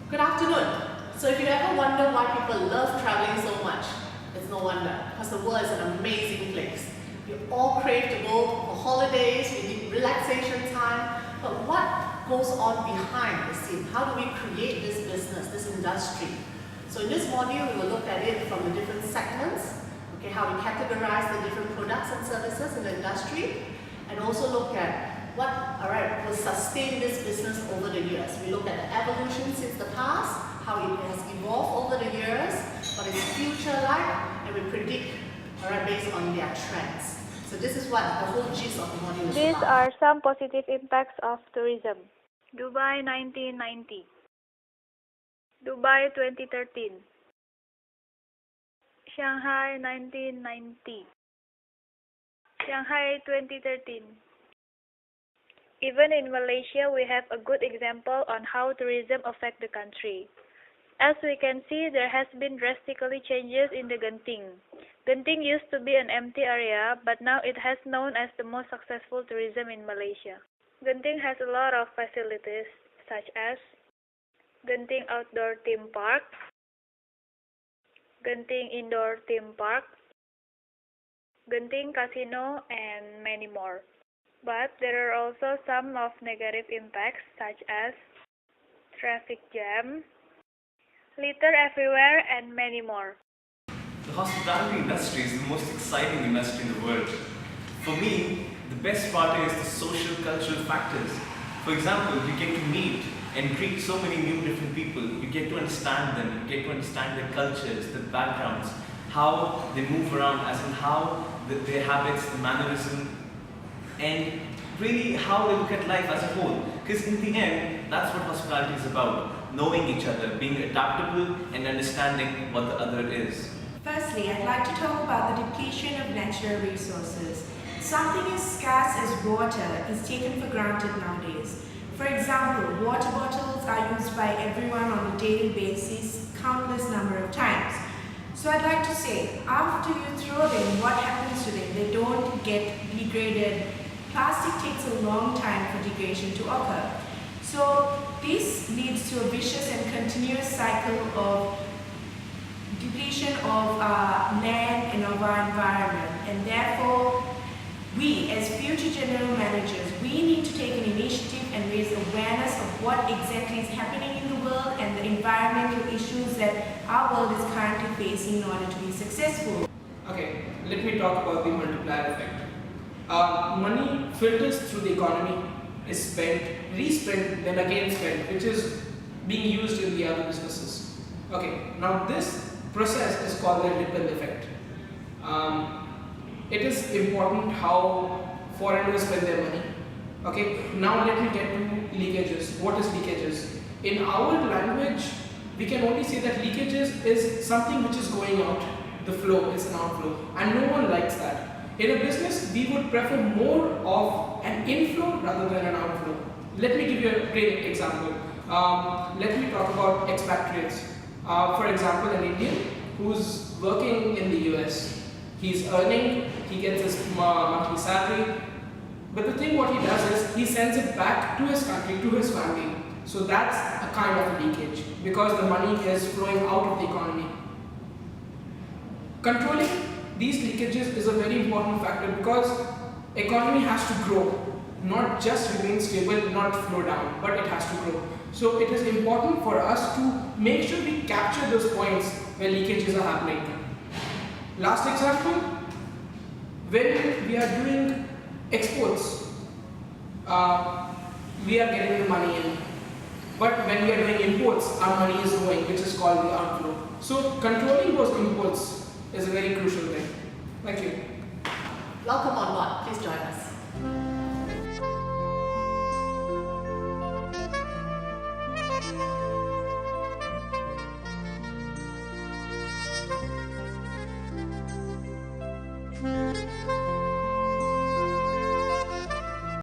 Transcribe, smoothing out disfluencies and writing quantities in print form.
Good afternoon. So if you ever wonder why people love traveling so much, it's no wonder, because the world is an amazing place. We all crave to go for holidays, we need relaxation time, but what goes on behind the scene? How do we create this business, this industry? So in this module, we will look at it from the different segments, okay, how we categorize the different products and services in the industry, and also look at what will sustain this business over the years. We look at the evolution since the past, how it has evolved over the years, what is future like, and we predict based on their trends. So this is what the whole gist of the module is These about. are some positive impacts of tourism. Dubai 1990, Dubai 2013, Shanghai 1990, Shanghai 2013. Even in Malaysia, we have a good example on how tourism affects the country. As we can see, there has been drastically changes in the Genting. Genting used to be an empty area, but now it has known as the most successful tourism in Malaysia. Genting has a lot of facilities, such as Genting Outdoor Theme Park, Genting Indoor Theme Park, Genting Casino, and many more. But there are also some of negative impacts, such as traffic jam, litter everywhere, and many more. The hospitality industry is the most exciting industry in the world. For me, the best part is the social cultural factors. For example, you get to meet and greet so many new different people. You get to understand them, you get to understand their cultures, their backgrounds, how they move around, as in how their habits, the mannerism, and really how they look at life as a whole. Because in the end, that's what hospitality is about. Knowing each other, being adaptable, and understanding what the other is. Firstly, I'd like to talk about the depletion of natural resources. Something as scarce as water is taken for granted nowadays. For example, water bottles are used by everyone on a daily basis, countless number of times. So I'd like to say, after you throw them, what happens to them? They don't get degraded. Plastic takes a long time for degradation to occur. So this leads to a vicious and continuous cycle of depletion of land and of our environment. And therefore, we as future general managers, we need to take an initiative and raise awareness of what exactly is happening in the world and the environmental issues that our world is currently facing in order to be successful. Okay, let me talk about the multiplier effect. Money filters through the economy, is spent, respent, then again spent, which is being used in the other businesses. Okay, now this process is called the ripple effect. It is important how foreigners spend their money. Okay, now let me get to leakages. What is leakages? In our language, we can only say that leakages is something which is going out. The flow is an outflow, and no one likes that. In a business, we would prefer more of an inflow rather than an outflow. Let me give you a great example. Let me talk about expatriates. For example, an Indian who's working in the US. He's earning, he gets his monthly salary, but the thing what he does is he sends it back to his country, to his family. So that's a kind of a leakage because the money is flowing out of the economy. Controlling these leakages is a very important factor because economy has to grow, not just remain stable, not flow down, but it has to grow. So it is important for us to make sure we capture those points where leakages are happening. Last example, when we are doing exports, we are getting the money in. But when we are doing imports, our money is going, which is called the outflow. So controlling those imports is a very crucial thing. Thank you. Welcome on board. Please join us.